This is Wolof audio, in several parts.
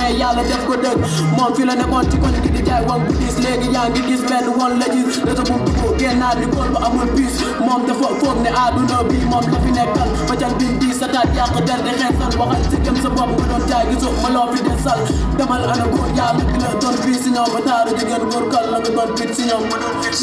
mais yàlla def ko dëgg moom fi la nekkoon ci koñ gi di jaay wang bu diis léegi yaa ngi gis benn woon la gis réseau bu dugg génnaat ni kool ba amul bis moom dafa foog ne àdduna bi moom la fi nekkal facal bin bi sa taat yàq der di xeesal waxal si gëm sa bopp nga doon jaay gisu ma loo fi desal demal ana góor yàlla ki la doon fii si ñoom ba taaru jigéen góor kal la nga doon fit si ñoom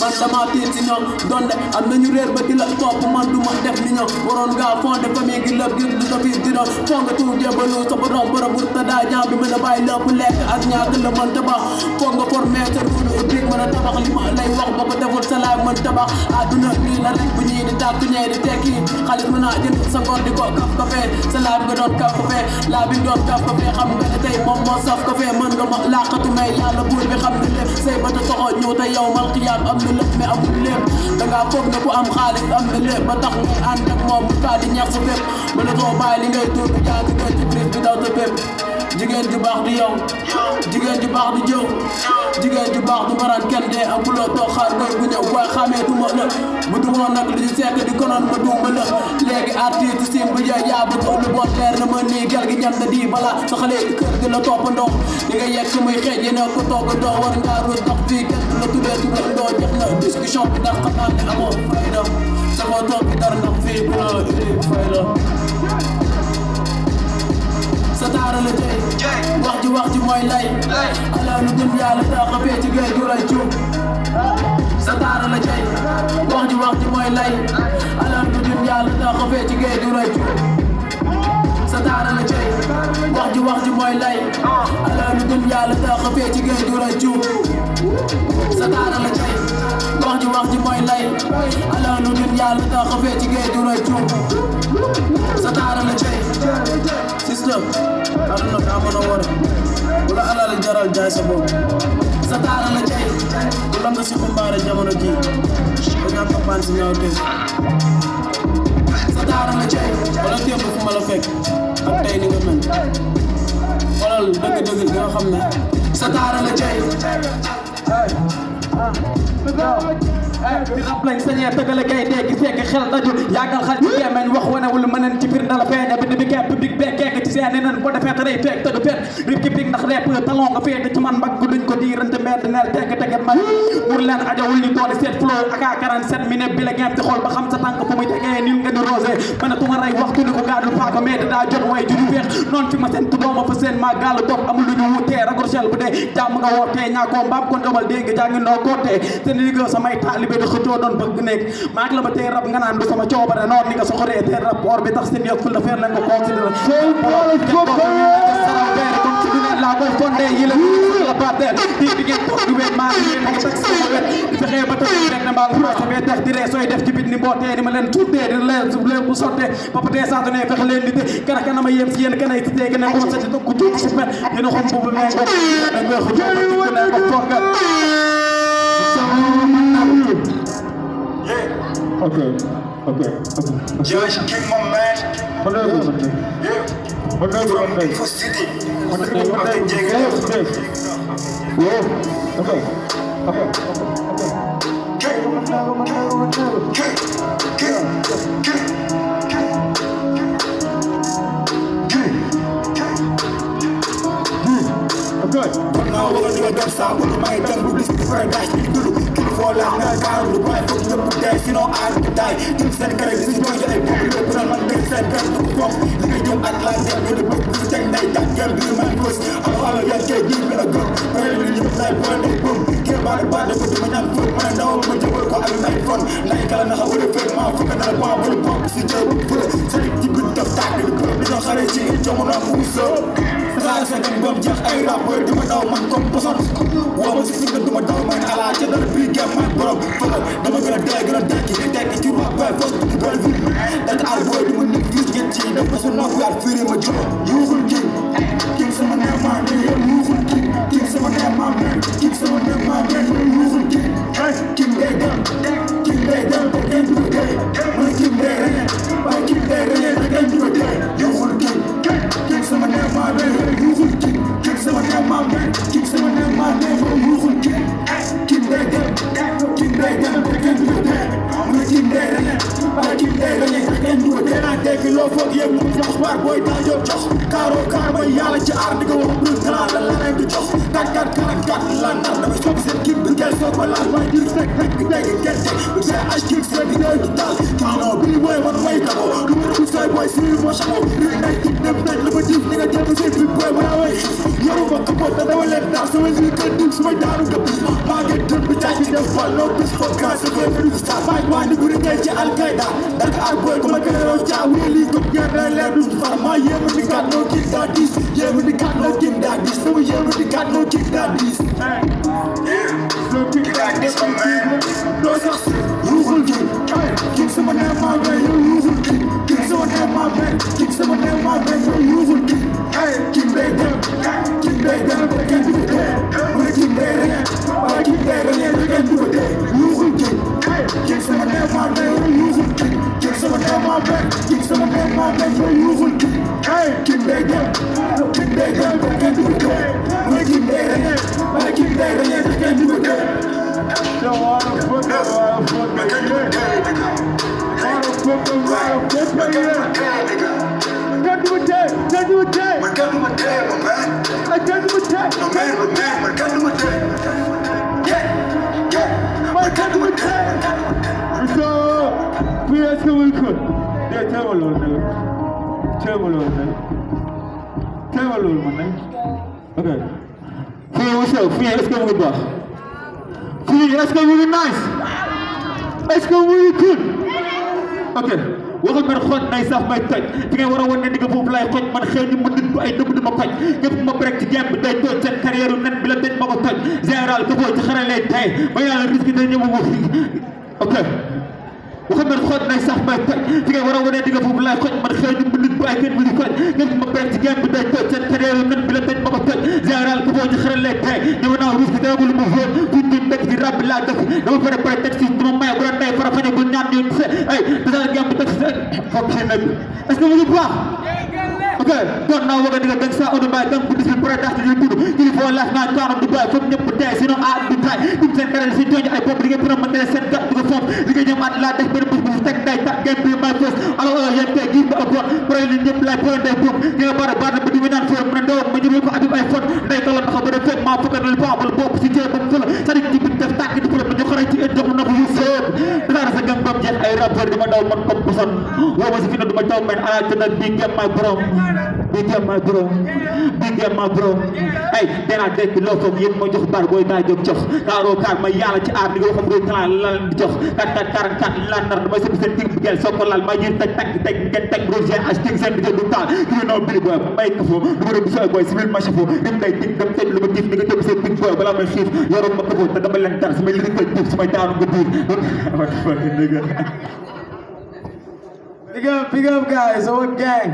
man dama tiit si ñoom doon de am nañu réer ba di la topp man du ma def ni ñoom waroon ngaa fondé famille gi lëb gi du sa fiis di doon foo nga tuur jébalu sa borom borom bu ta daa jaam bi mën a bàyyi lépp lekk ak ñaak la mën tabax foog nga formé sa ruunu ubbi mën a tabax li ma lay wax boo ko deful sa laay mën tabax àdduna nii la rek bu ñii di tàkk ñee di tekki xaalis mën naa jënd sa ngor di ko kaf kafe sa laay bi nga doon kaf kafe laa bi doon kaf kafe xam nga ne tey moom moo saf kafe mën nga ma laqatu mais yàlla buur bi xam ne lépp say bata soxo ñëw te yow mal xiyaam am na lépp mais amul lépp dangaa foog ne ku am xaalis am na lépp ba tax ngay ànd ak moom mu kaa di ñeex sa fépp ba la soo bàyyi li ngay dund yaa ngi koy ci prise bi daw sa fépp jigéen ju baax du yow jigéen ju baax du jëw jigéen ju baax du maraan kenn dee am buloo toog xaar koy bu ñëw waaye xameetuma la bu du woon nag li di sekk di konoon ma duuma la léegi artiste sim bu jëy yaa bëgg lu bon leer na ma nii gel gi ñam na di bala sa xale kër gi la toppandoo li nga yegg muy xeej yéen ko toggandoo war ngaa ruus dox fii kenn la tuddee tuddandoo jeex na discussion bi ndax xam naa ne amoo fayda sa koo toog bi dara ndax fii bu la indi fayda sa taara la jëy wax ji mooy lay ala lu jëm yàlla daa xafee ci géej ju lay cuub sa taara la jëy wax ji mooy lay ala lu jëm yàlla daa xafee ci géej ju lay cuub sa taara la jëy wax ji mooy lay ala lu jëm yàlla daa xafee ci géej ju lay cuub sa taara la jëy wax ji mooy lay ala lu jëm yàlla daa xafee ci géej ju lay cuub sa taara la jëy system aduna daa mën a war bu la alal jaral jaay sa bopp sa taara la jëy bu la nga si xumbaare jamono ji ba ñaa toppaan si ñaaw tey sa taara la jëy wala démb fu ma la fekk ak tey ni nga mel xoolal dëgg-dëgg li nga xam ne sa taara la jëy di rap lañ sañee tëgale kay dégg fekk xel daju yàggal xal ci gemeñ wax wanewul mëneen ci biir ndala feeña bi bi kepp public bee kekk ci seen neneen boo defee rey fekk tëgg fet rip ki pig ndax repp talon nga féete ci man mbag duñ ko diirante mbedd neel tekk teget man pour leen ajawul ñu doone seet flow ak a 47 minutes bi la ngeen di xool ba xam sa tànk fu muy tegee nil nga di rosé mën a tuma rey waxtu ni ko gaadul paaka mais daa jot way judu feex noonu fi ma seen tudooma fa seen maa gaalu topp amul lu ñu wutee ragorchel bu dee jàmm nga wootee ñaa ko mbaam kon domal dégg jàngi noo kootee te ni nga samay taalibe di xëccoo doon bëgg nekk maak la ba tey rab nga naan du sama coobare noonu ni nga soxoree tey rab or bi tax seen yëg ful affaire la nga considéré comme ci du leen laa koy fondé yi la la parter di bi ngeen toog du wet maa ngi leen ngi tax sama wet fexee ba tax rek na mbaa procès bee tax di ree sooy def ci bit ni mbootee ni ma leen tuddee di leen su leen bu sottee papatee saa ne fexe leen di te kana kana ma yem si yéen kanay si tee gën a conseillé donc ku jóg si pet dina xam boobu ngay ngox da ngay xëccoo ba ci ku ne ko toogal Okay. Josh King, my man. Yeah. From Info City. Now we're gonna do a dance sound. We're gonna make them with this paradise. For life, now I'm the right for the dance. You know I'm the die. You said that this is going to be but I'm not going to say that the fuck. Look at you act like that with the book. This thing that can be my voice. I'm all of your get deep in a gun. Really, you like one day boom. Get by the body with the man and foot. Man, now I'm going to work out like fun. Like I know how to fit my fuck and I want to pump. See, you're good. So you put the fact in the club. You know how to change. You're on a move, so. Saya sedang berjak air rapper di mana man komposan. Wah masih single di mana man ala cedar big man bro. Nama gana daki cuma apa first di bawah. Dan album di mana fuse get ci. Dan pasal nak buat film macam. You will king sama nama ni. You will king sama nama ni. King sama nama ni. You will king legend. King legend again today. My king legend. My king legend again today. You will king sama nama ni. Kick someone down my man, kick someone down my man, you will kick legend, I can do that. I'm a king legend, I can do that. I take it off for you, flash back boy, down your chest. Caro, my yalla, jar, to go, blue, so my life, my dear stick, make me take it, get it. But yeah, I keep saying the other time. You know, be way, one way, double. You want to say, boy, see you, watch out. You ain't keep them, look at you, nigga, never say, big boy, when I wait. You don't fuck about that, I will let down. So when you can do, so I down with the beat. I get done, but I get them fall, no, this fuck, guys, so when you stop, my mind, you wouldn't get your Al-Qaeda. That I work, my girl, I really go get that level. My year when we got no kick that this. Yeah, when we got no kick that this. So yeah, when we got no kick that this. Yeah, so kick that this, my man. You will get, kick someone at my man, you will get. Kick someone at my man, kick someone at my man, you will get. Kick that down, I can't do it there. When I kick that down, I kick that down, I can't do it there. You will get, kick someone at my man, you will get. Kick someone at my man, kick someone at my man, you will get. Kick that down, I can't do it there. When I kick that down, I kick that down, I can't do it there. So I don't put that, can't do it there. Can't do it there. I can't do it there, my man. I can't do it there. My man, I can't do it there. Yeah, I can't do it there. So, we are so good. Yeah, tell me, Lord. Tell me, Lord. Tell me, Lord, man. Okay. Feel yourself. Feel, let's go with that. Let's go really nice. Let's go really good. Okay. waxal man xoj nay sax may toj fi ngay war a wan ne ni nga foofu laay xoj man xëy ni mu nit bu ay dëbb dama xoj képp ma break ci game bi day toj seen carrière nen bi la tëj ma ko toj général ka booy ci xare lay tay ba yàlla risque day ñëw mu ok waxal man xoj nay sax may toj fi ngay war a wane ni nga foofu laay xoj man xëy ni mu nit bu ay kenn mu di xoj képp ma break ci game bi day toj seen carrière nen bi la tëj ma ko toj général ka booy ci xare lay tay ñëw naa risque day mu mu vote fu ñu nekk ci rab laa dëkk dama pare pare teg si dama may bu la tay fara fañe bu ñaan ñu se ay dara game bi teg si fuck you nigga. Est-ce que vous êtes pas? Ok, kon naa waga diga dang sa odu bay dang bu dis pare tax di tudu il faut la na kaanu du bay fop ñepp tay sinon a du tay dim sen kare ci joñ ay pop ligue pour ma sen gat du fop ligue ñam at la def ben bu tek tay tak game bi my first alors yeen tay gi ba ko pare li ñepp lay point day pop nga bara bara bu di nan fo mu ndaw ma jël ko abib ay fot day ko la tax ba def ma fukk na pa bal bop ci jël bu fula sa dik bi def tak di ko la ñu xara ci jox na ko yu seet dara sa gam bam jeex ay rappeur dima daw man ko son wo ma ci fi duma taw men ala ci na bi gem my bro big up my bro big up my bro hey dana dekk lo fam yeen mo jox bar boy da jox jox karo kar ma yalla ci art ni nga xam do talent lan di jox 44 lan nar dama sepp sen tig bu gel soko lal ma jir tak tak tek ngeen tek roger hashtag sen di du tal you know billy boy may ko fo du do bisoy boy civil marché fo dim day tig dem tek lu ma tif ni nga tek sen tig boy bala may xif yorom ma ko ta dama len tar sama li ko tif sama taanu ko dir big up guys, our gang.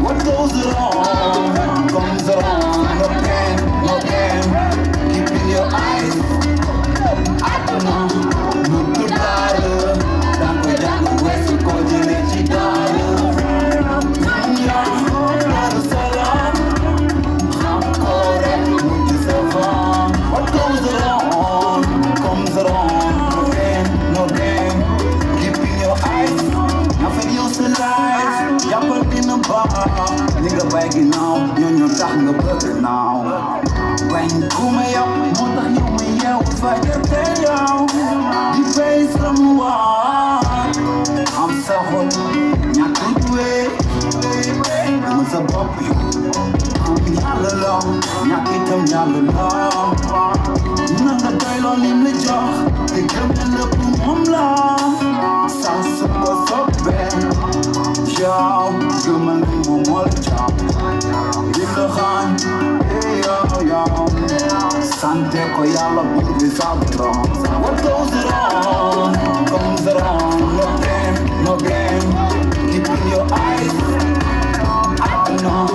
What goes around comes around. No pain, no gain. Keeping your eyes up now. No to die. Dango west ko jele chidale. Ya na salam. Amore muti savam. What goes around comes around. No pain, no gain. Keeping your eyes. Nothing else alive. Jàppal dina baax li nga bàyyi naaw ñoo tax nga bëgg naaw bañ ku ma yow moo tax yow ma yeew fajar te yow di fay sama waat am sa xol ñàkk wee dama sa bopp yow yàlla la ñàkk itam yàlla la na nga doyloo lim la jox te gëm ne lépp moom la saa su ko soobee yow gëmal ne moom moo la jox lim la xaañ yow sante ko yàlla buur bi sa borom. What goes around comes around. No game, keep in your eyes. I know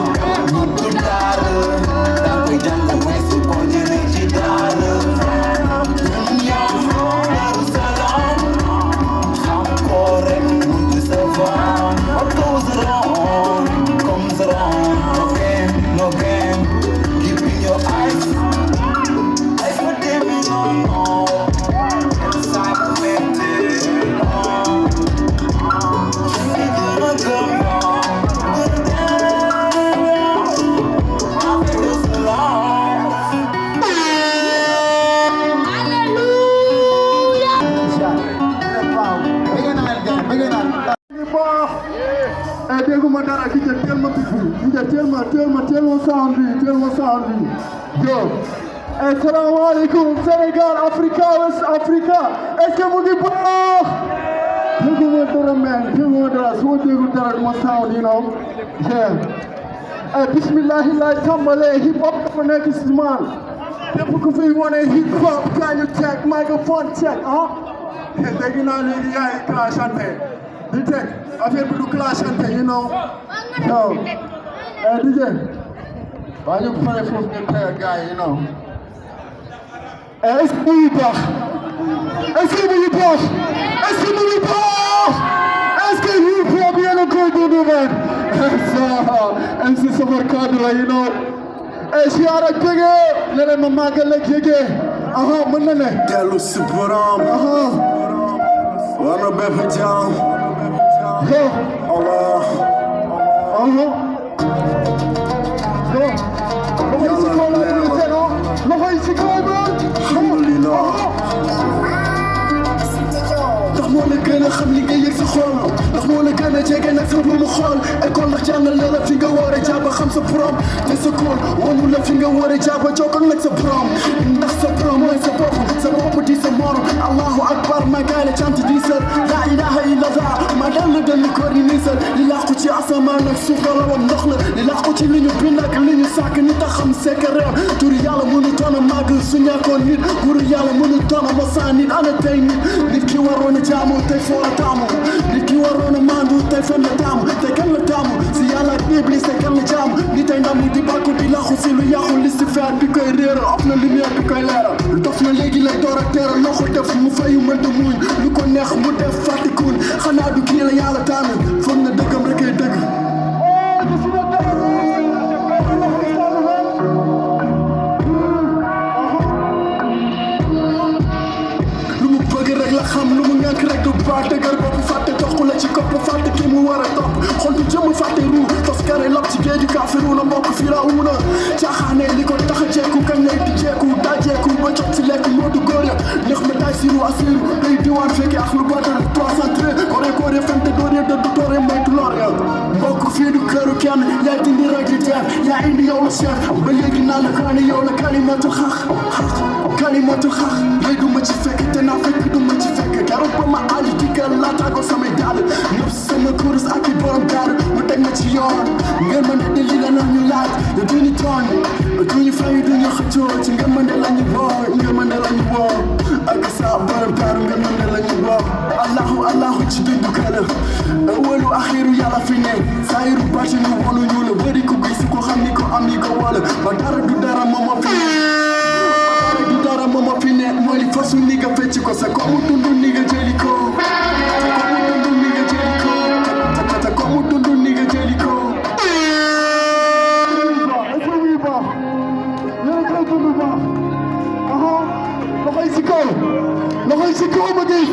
you could die. That way down the way, so go to the chitara. Jerusalem, I'm correct, to survive. What goes around comes around. No game, keep in your eyes. Life for them is no more. Inside the dégguma dara ki teel ma tuuti teel ma sound bi yo asalaamaaleykum Sénégal Africa West Africa est-ce que mu ngi baax dégguma dara man dégguma dara su ma déggu dara ma sound you know yeah bismillahi laay tàmbalee hip hop dafa nekk si man képp ku fi wane hip hop can you check microphone check dégg naa léegi yaay clashante di teg affaire bi du clashante you know so DJ waa ñu pare foofu ngeen tey ak gars yi you know est-ce que mu ngi baax est-ce que mu ngi baax est-ce que mu ngi baax est-ce que hip hop yéen a koy dund man so MC Safar Kaddu la you know siyaar ak jege leneen ma màggal ak jege mën na ne dellu si borom war na bépp jaam Allah loxo yi ci kaw man alhamdulillah ndax moo la gën a xam li nga yëg sa xol ndax moo la gën a jege nag sa bu mu xool école ndax jàngal na la fi nga war a jàpp xam sa borom te sa kool wonu la fi nga war a jàpp jokkal nag sa borom ndax sa borom mooy sa bopp di sa morom allahu akbar ma gaay la cant di sër la ilaha illallah ma dal la dal ko di nisal li làqu ci asamaan ak suuf la woon ndox la li làqu ci li ñu bind ak li ñu sàkk ni tax xam secret tur yàlla mënu toon a màgg su ñàkkoon nit guru yàlla mënu toon a mosaan nit ana tey nit ki waroon a jaamu tey foo la taamu nit ki waroon a maandu tey fen la taamu tey kan la taamu si yàlla ak iblis tey kan la jaamu ni tey ndamu di bàkku di làqu si lu yàqu li si feer bi koy réeral of na lumière bi koy leeral dof na léegi lay door ak teeral loxo def mu fayu mënta muñ lu ko neex mu def fàttikul xanaa du kii la yàlla tànn foog na dëggam rek ay dëgg lu mu bëgg rek la xam lu mu ñàkk rek du baax dëgër bopp fàtte toxu la ci kopp fàtte ki mu war a topp xol du jëm fàtte ruu tos kare lap ci géeju kaafiru na mbokk fi la una caaxaane li ko tax a jeeku kañ lay di jeeku dajeeku ba jot si lekk moo du góor ya neex ma tay siru asiru day diwaan fekke ak lu batal 313 koore fente door ya dëdd toore moytu lor ya mbokk fii du këru kenn yaay dindi rek di teer yaa indi yow la chef ba léegi naa la kaani yow la kalimatul xax lay du ma ci fekk te naa fekk du ma ci fekk keroog ba ma ali digal laata ko samay daal ñëpp sama kurus ak i borom daal mu teg ma ci yoon ngeen ma ne li la ñu laaj duñu tooñ duñu fay duñu xëccoo ci ngeen ma ne la ñu woo ak sa borom daal ngeen ma ne la ñu woo allahu ci dundu kala awalu axiru yàlla fi ne saayiru batinu wonu ñu la bëri ko gis ko xam ni ko am ni ko wala ba dara du dara moom fi ne mooy li fasu ni nga fecc ko sa ko mu dundu ni nga jëli ko te ko mu dundu ni nga jëli ko loxo yi ci kaw ma gis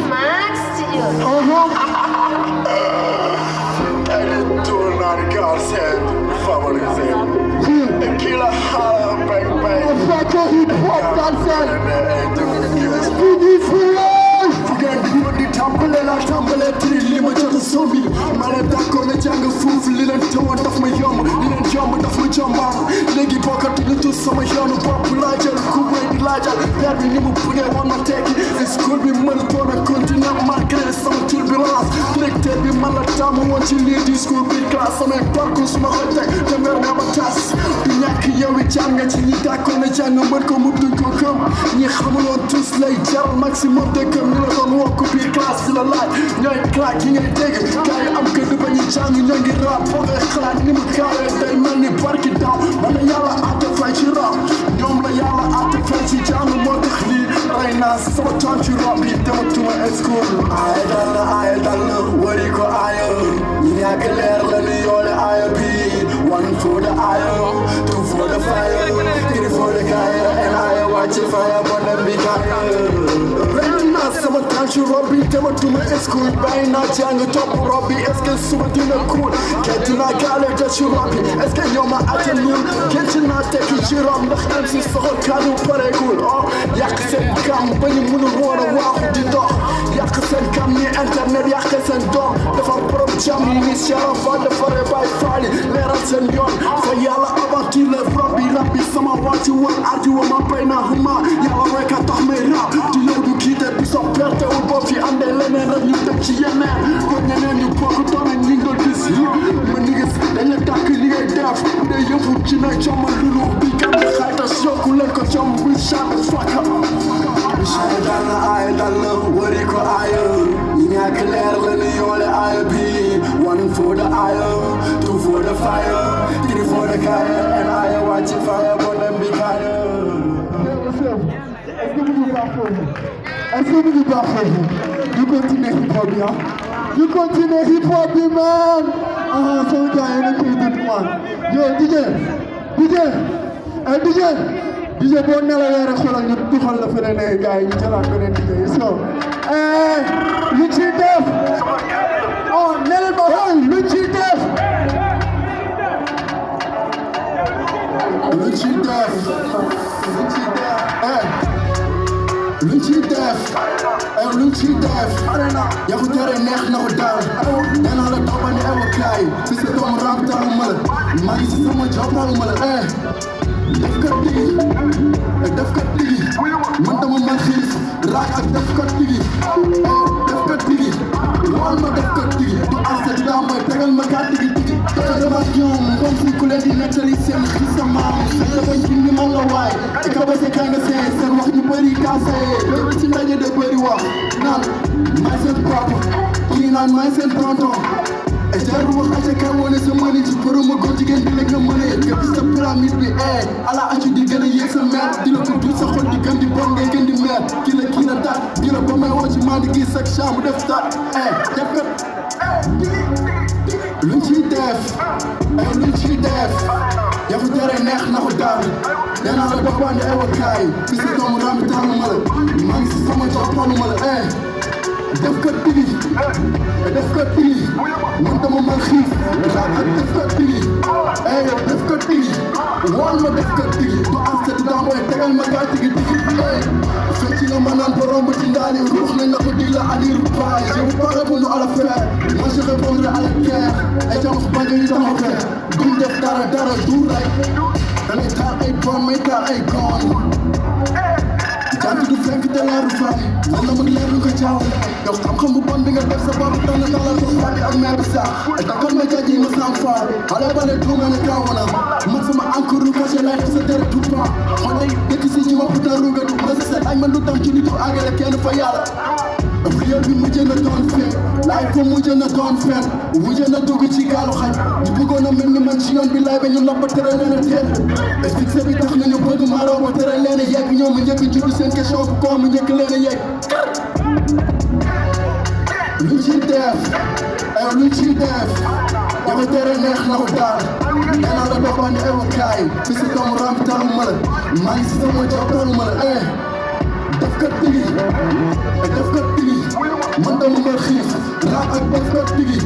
tàmbale tri li ma jot a sombi ma ne d'accord na jàng fuuf li leen teewoon daf ma yomb li leen yomb daf ma jombaar léegi bokkatuñu tous sama yoonu bopp laa jël ku wéy di laajal père bi ni mu bëggee war na tekki school bi mën toon a continuer malgré sama turbulence directeur bi man la tàmm woon ci lii discours bi classe samay parcours su ma ko teg te mer nga ba tas du ñàkk yow it jàng nga ci ñi d'accord na jàng mën ko mu duñ ko gëm ñi xamuloon tous lay jar maximum de gëm ñu la doon wokk biir classe di la laaj ñooy claque yi ngay dégg gars yi am gëdd ba ñu jàng ñoo ngi rap foo ngay xalaat ni mu gaawee day mel ni barki daaw man la yàlla àtte fay ci rap ñoom la yàlla àtte fay ci jàng moo tax lii rey naa sama temps ci rap yi dematuma school aaya dal na wari ko aaya ñi ñàkk leer la ni yoole aaya bi one for the aaya two for the fire three for the kaya and aaya wàcc fire bon dem bi kaya rey naa sama temps ci rap yi dematuma school bàyyi naa jàng topp rap bi est-ce que suba dina cool kenn dina gaale ja ci rap yi est-ce que ñoo ma attanul kenn dina tekki ci rap ndax am si soxal kaddu pareegul oh yàq seen kam ba ñu mënul woon a waaxu di dox yàq seen kam ni internet yàq seen doom dafa borom jàmm yi ni Cheikh Fall defare bay faali leeral seen yoon fa yàlla aventure le rap bi sama wàcci woon ardi wa ma bay na huma yàlla rek a tax may rap di yow du kiite bi so perte wul boo fi andee leneen rek ñu teg ci yeneen ko ñeneen ñu bokk doon ak ñi nga gis yi ma ni gis dañ la tàkk li ngay def bu dee yëfu ci nay coomal lulu bi kam xayta yokku leen ko coom wi chaque faka aaya dal na wari ko aaya ñi ñàkk leer la ni yoole aaya bi one for the aaya two for the fire three for the kaya and aaya wàcc fire bon dem bi kaya est-ce que vous pas foofu ñu continuer hip hop bi ñu continuer hip hop bi man sama gars yi nañ koy dund man yo DJ boo nelawee rek xoolal ñu duxal la fële ne gars yi ñu jëlaat beneen DJ so lu ci def oh nel ma xool lu ci def yaa ko tere neex na ko daal nee naa la toppandi ewa kaay si sa doomu rap talu ma la maa ngi si sama job talu ma la def ko digi man dama man xiif raak ak def ko digi wal ma def ko digi du asa daa mooy tegal ma kaa digi dama ñoom comme si ku leen di nettali seen xis sa maam dafa jindi man la waay te ka ba se kaa nga seen wax ñu bëri kaase loolu ci ndaje de bëri wax naan maay seen papa kii naan maay seen tonton e jarul wax aca kay wone sa mëni ci përëma ko jigéen di la nga mëne nga bis sa pyramide bi ala acu di gën a yéeg sa meer di la ko dul sa xol di gën di bon ngay gën di meer kii la tat di la ba may woo ci maa di gis ak chambre def tat def kat luñ ciy def yaa ko tere neex na ko daal nee naa la doppandi ewa kaay fi sa doomu rami tànn ma la maa ngi si sama jox tànn ma la def ko digi man dama man xiif ak def ko digi wal ma def ko digi du asta daa mooy tegal ma kaa digi fekk nga ma naan ba romb ci ndaali ruux nañ la ko di la alir page je vous parle pour nous à la faire moi je répondrai à la guerre ay jam bañ ñu taxaw fe duñ def dara du rek dangay taal ay bon may taal ay goon jant du fenk te leeru fan man la mag leer lu ko jaaw yow xam-xam bu bon bi nga def sa bopp dana dalal ko fàtte ak meer bi sax dakon ma jaaji ma sam faar xale bale tuuma ne kaawana man sama encore caché lay sa deret tout pas man lay dëkk si ñi ma puta ruga du ma sa set ay man lu tam ci nitu agale kenn fa yàlla réel bi mujj na doon fen laay ko mujj na doon fen mujj na dugg ci gaalu xaj ñu bëggoon a mel ni man ci yoon bi lay ba ñu loppa tere leen a teel fixé bi tax nañu bëgg maaloo ba tere leen a yegg ñoom njëkk juddu seen question bu ko mu njëkk leen a yegg luñ ciy def yaa ko tere neex na ko daal nee naa la doppandi ewa kaay fi sa doomu ram talu ma la maa ngi si sama job talu ma la def ko digi man dama ma xiif raak ak def ko digi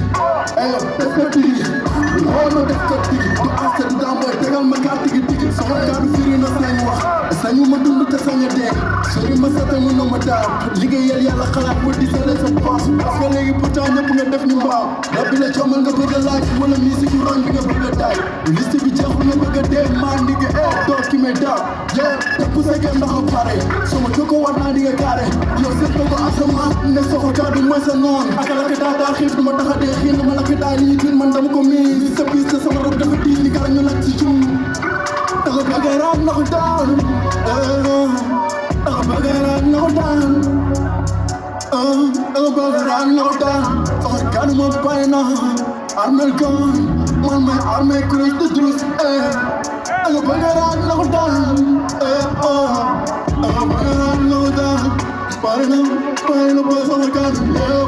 xool ma def ko digi du asta daa mooy tegal ma kaa digi sama kaadu firi na sañ wax sañu ma dund te sañ a dee sori ma sata mu na ma star liggéeyal yàlla xalaat mu di sa sa paas parce que léegi pourtant ñëpp nga def ni mbaaw rab bi la coomal nga bëgg a laaj wala musique yu roñ bi nga bëgg a daaj liste bi jeexul nga bëgg a dee maa ndigga doo ki may daaw te ku sa gëm ndax a pare sama joko war naa di nga gaare yow seet ko asamaan ne soxo kaddu mooy sa noon aka la ka daa xiif du ma tax a dee xiin dama la ka daa li ñu tin man dama ko miin sa bis te sama rab dafa diis ni kara ñu laaj ci cum daga bëgg a raag na ko daan daga bëgg a raag na ko daan daga bëgg a raag na ko daan soxo kaddu ma pare na armel kan man may armel kuréel de drus daga bëgg a raag na ko daan daga bëgg a raag na ko daan pare na ba soxo kaddu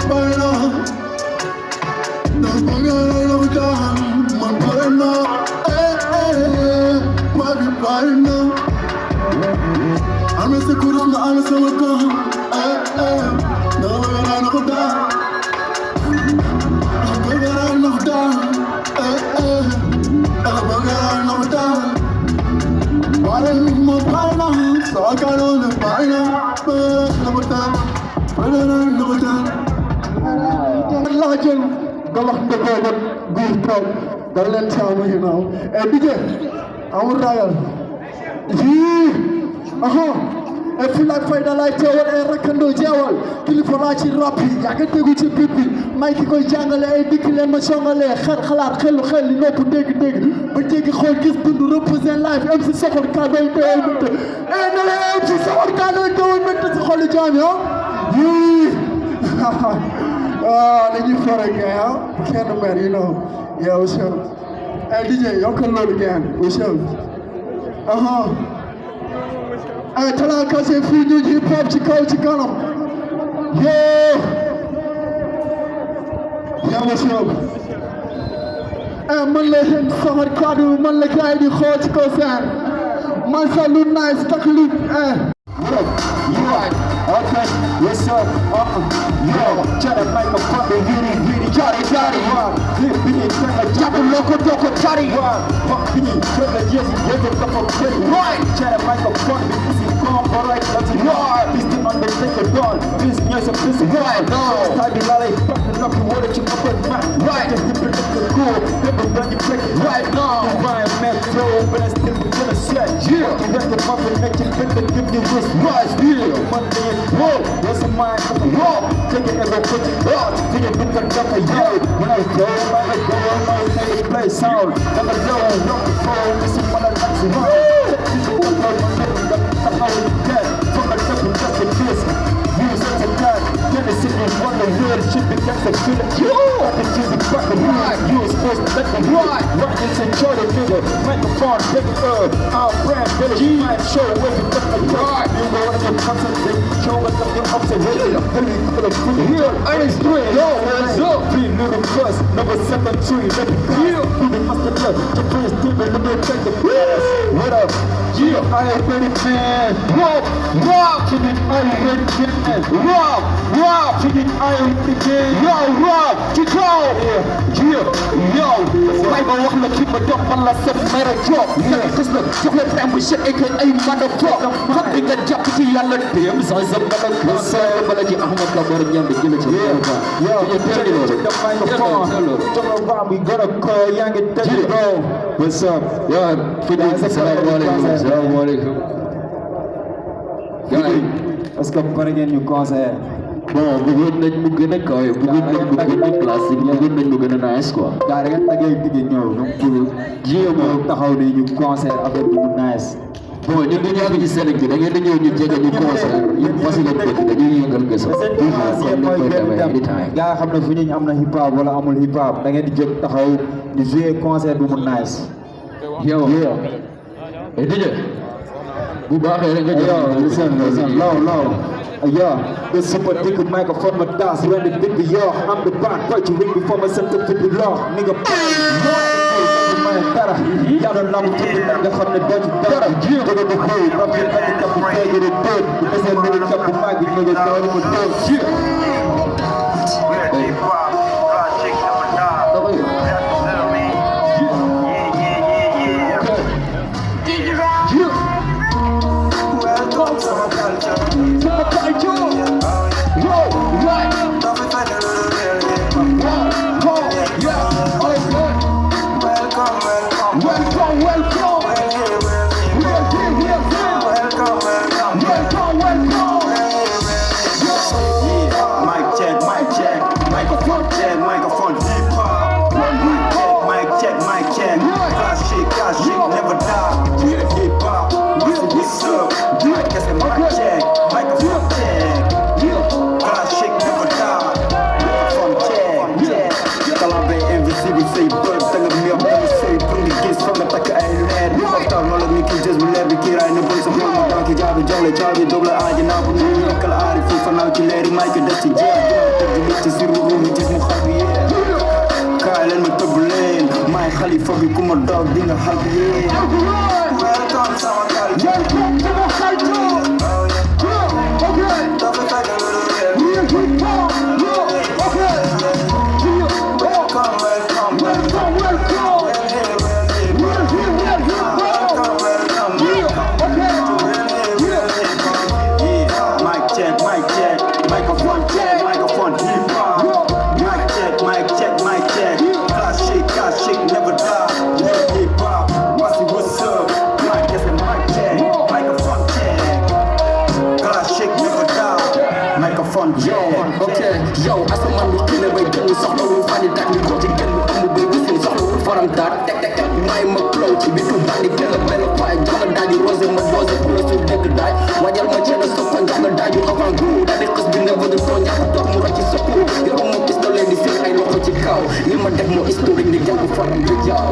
pare na daga bëgg a raag na ko daan man pare na pare na I'm a secure on the I'm a summer gun. No, I know that. I'm a I know that. I'm a I know that. Why don't you move by now? So I got on the by now. Know that. I know that. Legend. Galak the good talk. The lens time, you know. And DJ, I'm royal. I feel like fayda lay teewal ay rakkandoo jeewal kilifa laa ci rap yi yaa ngi tegu ci bip bi may ki koy jàngale ay dikk leen ma songalee xel xalaat xelu xel li nopp dégg-dégg ba jéggi xool gis dund represent life MC soxor kàddooy teewal mënta na la MC soxor kàddooy teewal mënta si xolu jaam yi dañuy fore gay kenn mer you know yeah what's up hey DJ yokkal loolu again what's up ay talaa Caché Foundiougne hip hop ci kaw ci kanam yeah what's up man la seen soxor kaddu man la gaay di xool ci kaw seen man sa lu nice tak lu Okay, what's up? Yo, try to make a fucking really jolly. Flip it, turn a jump loco, jolly. Fuck me, turn a yes, the fuck pretty. Right, try to make a fucking easy calm, alright, let's go. This thing on the take a dawn. This music, this is right. No, time to lolly, fucking up the water, you up with man. Right, just dip it up the cool, never run your flick. Right now, environmental, but it's still gonna sweat. Yeah, you have to fucking make it fit the give you this rise. Yeah, Monday. Whoa, what's in mind? Whoa, take it and go put it out. Take it, look at the yo. When I go, I make it play sound. Never know, not before. This is what I like to run. This is what I like to run. I'm how you get. From the top of just a kiss. Use it to that. Then it's in this one, the real shit becomes a killer. Yo, I can choose it back and right. You was supposed to let me ride. Right, it's enjoy the nigga. Microphone, big our brand, Billy. Mind show, where you got the ride. You know what I'm concentrating. Show us something observation. Here, I ain't straight. Yo, what's up? 3 little plus, number 7 3. Let me feel. You must have left. Your first team and let me take the press. What up? Yeah, I ain't ready, man. Rock, to the I ain't ready, man. Rock, to the I ain't ready, man. Yo, rock, to go. Yo, I go walk like keep a dog, but let's set my job. Yeah, because look, you let them with shit, aka motherfucker. Fucking the job to see all of them. So I'm gonna say, but I'm not going to get it. Yeah, you tell me, check the microphone. We gotta call young and tell you, bro. What's up? Yeah, Assalamualaikum. Let's go for again new concert. Bon, bëggoon nañ mu gën a kawe bëggoon nañ mu gën a classique bëggoon nañ mu gën a nice quoi. gaa rek da ngay digg ñëw donc pour jéem a taxaw ni ñu concert affaire bi mu nice. Bon ñun dañu yàgg ci Sénégal bi da ngeen di ñëw ñu jege ñu concert yéen facile bëgg dañuy yëngal gëstu. gaa xam ne fu ñu am na hip hop wala amul hip hop da ngeen di jóg taxaw ñu jouer concert bi mu nice. yow et DJ bu baaxee rek nga yow listen low yeah, the super dick microphone my dance when the big yo, I'm the band, fight you ring before my center to the law, nigga. Y'all don't love to be like the hundred budget dollar. You go to the hole, rub your back and couple pay you the dirt. There's a little couple mic, you niggas know it with dirt. Welcome, welcome. We are here, we are here. Welcome, welcome. Welcome, welcome. Mic check, microphone check, microphone deep hop. Mic check, classic, never die. Yeah, hip hop, what's up? Mic check, microphone check. Classic, never die. Microphone check. Kalau be invisible say bird, tengah miam say bring the kids from the tak ay led. After all of me kids just will be kira in the voice of my dog ki jabe jole chabe double aja na bu ni kal arif fa na ki leri mic da ci jeex ci siru ru mi gis mu xabi kaay leen ma tëbb leen maay xalifa bi ku ma dog di nga xal yee welcome sama kal Welcome to the culture. Okay. dafa tagal lu rek We are hip hop. Okay. welcome Welcome, welcome. We are here, we are hip hop. Okay. Mic check, microphone hip hop. Mic check, classic, never die. Hip hop, what's up? Mic check, microphone check. Classic, never die. Microphone check. Okay, yo, asamaan bi kii la bay gën soxlawul fani daat mi ko ci gën mu amul bay wisin soxlawul faram daat tek may ma flow ci bitu bandi benn faay jox la daaju rosé ma dosé ku la su dëgg daaj waajal ma ceena soppan jox la daaju avant goût daal di xës bi nga bëgg too ñàkk toog mu rocc soppu yoru ma pistolet di seen ay loxo ci kaw li ma def moo historique ni jàng faram bi jaw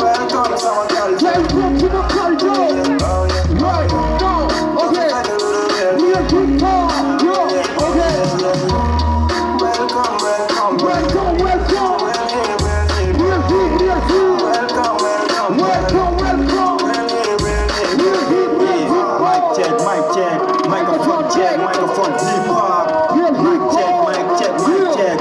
Welcome, sama kal. Welcome to the culture. Right now. Okay. We are hip hop. Okay. Welcome. Welcome, welcome. We are here, we are here. Welcome. Welcome, welcome. We are here, we are here. Mic check, microphone deep hop. Mic check,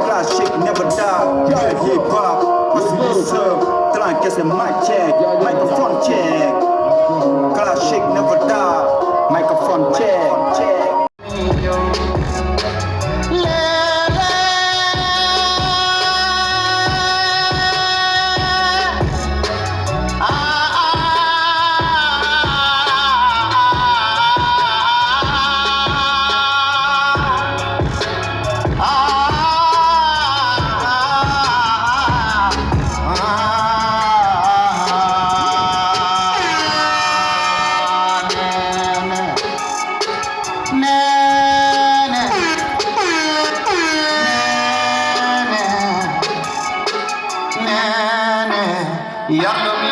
classic, never die. Yeah, hip hop, what's up? Trying to get mic check, microphone check. Classic, never die. Microphone check. Yàlla mi